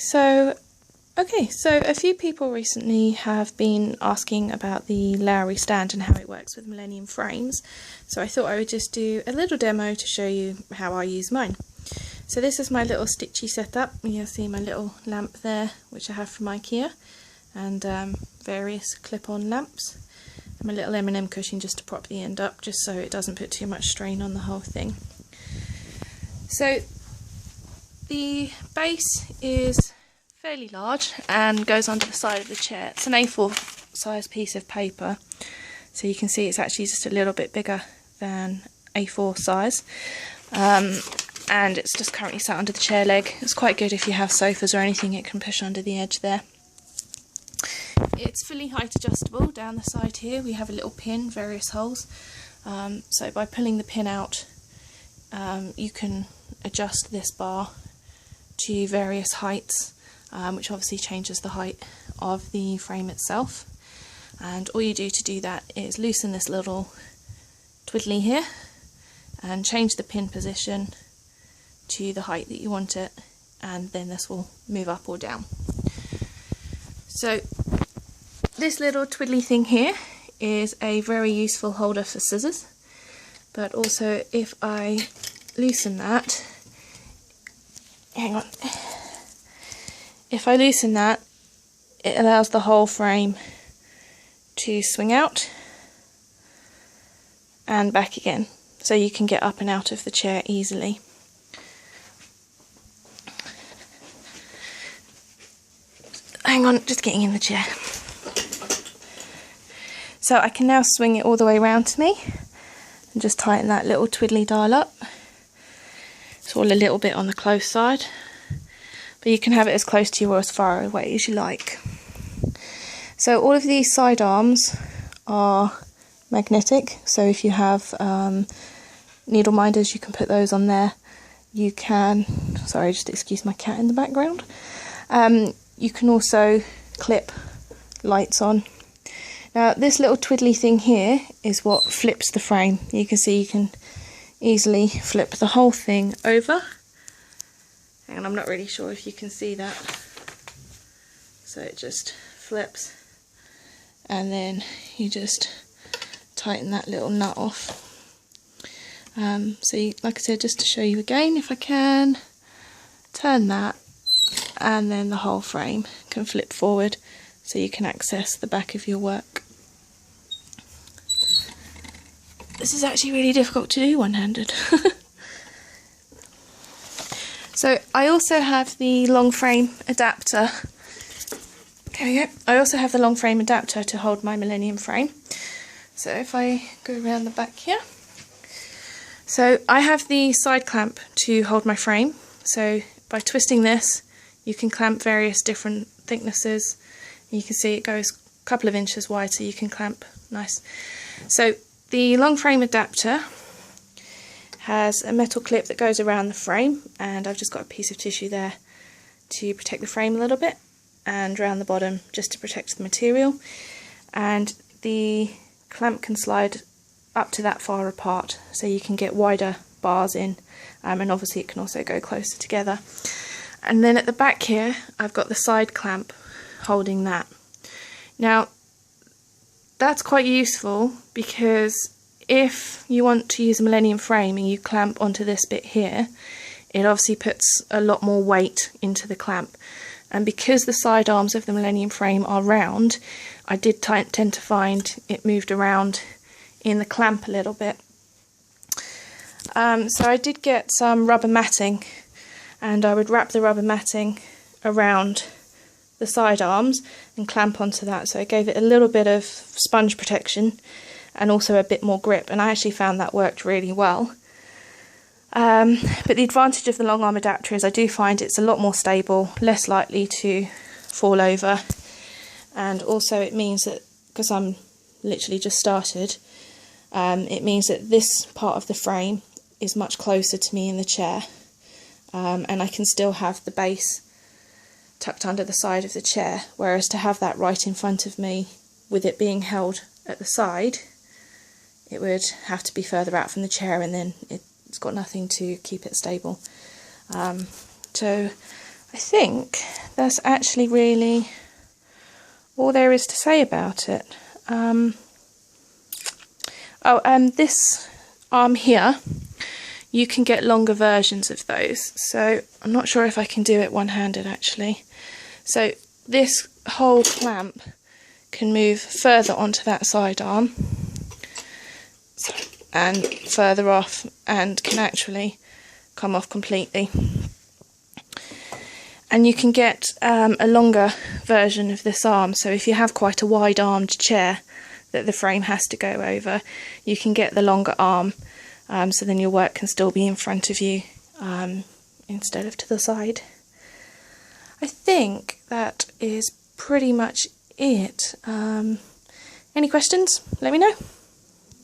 So a few people recently have been asking about the Lowery stand and how it works with millennium frames. So I thought I would just do a little demo to show you how I use mine. So this is my little stitchy setup. You'll see my little lamp there, which I have from IKEA, and various clip-on lamps. And my little M&M cushion just to prop the end up, just so it doesn't put too much strain on the whole thing. So the base is fairly large and goes under the side of the chair. It's an A4 size piece of paper, so you can see it's actually just a little bit bigger than A4 size, and it's just currently sat under the chair leg. It's quite good if you have sofas or anything, it can push under the edge there. It's fully height adjustable. Down the side here we have a little pin, various holes, so by pulling the pin out you can adjust this bar to various heights, which obviously changes the height of the frame itself. And all you do to do that is loosen this little twiddly here and change the pin position to the height that you want it, and then this will move up or down. So this little twiddly thing here is a very useful holder for scissors, but also if I loosen that, if I loosen that, it allows the whole frame to swing out and back again, so you can get up and out of the chair easily. Hang on, just getting in the chair. So I can now swing it all the way around to me and just tighten that little twiddly dial up. It's all a little bit on the close side, but you can have it as close to you or as far away as you like. So all of these side arms are magnetic, so if you have needle minders, you can put those on there. You can, sorry, just excuse my cat in the background. You can also clip lights on. Now this little twiddly thing here is what flips the frame. You can see you can easily flip the whole thing over, and I'm not really sure if you can see that. So it just flips, and then you just tighten that little nut off. So you, like I said, just to show you again, if I can turn that, and then the whole frame can flip forward so you can access the back of your work. This is actually really difficult to do one-handed. So I also have the long frame adapter. There we go. I also have the long frame adapter to hold my millennium frame. So if I go around the back here. So I have the side clamp to hold my frame. So by twisting this, you can clamp various different thicknesses. You can see it goes a couple of inches wide, so you can clamp nice. So the long frame adapter has a metal clip that goes around the frame, and I've just got a piece of tissue there to protect the frame a little bit, and around the bottom just to protect the material. And the clamp can slide up to that far apart, so you can get wider bars in, and obviously it can also go closer together. And then at the back here I've got the side clamp holding that. Now that's quite useful, because if you want to use a millennium frame and you clamp onto this bit here, it obviously puts a lot more weight into the clamp. And because the side arms of the millennium frame are round, I did tend to find it moved around in the clamp a little bit. So I did get some rubber matting, and I would wrap the rubber matting around the side arms and clamp onto that, so it gave it a little bit of sponge protection and also a bit more grip, and I actually found that worked really well. But the advantage of the long arm adapter is I do find it's a lot more stable, less likely to fall over, and also it means that, because I'm literally just started, it means that this part of the frame is much closer to me in the chair, and I can still have the base tucked under the side of the chair, whereas to have that right in front of me with it being held at the side, it would have to be further out from the chair, and then it's got nothing to keep it stable. So I think that's actually really all there is to say about it. This arm here, you can get longer versions of those, so I'm not sure if I can do it one-handed actually. So this whole clamp can move further onto that side arm and further off, and can actually come off completely. And you can get a longer version of this arm, so if you have quite a wide armed chair that the frame has to go over, you can get the longer arm, so then your work can still be in front of you instead of to the side. I think that is pretty much it. Any questions? Let me know.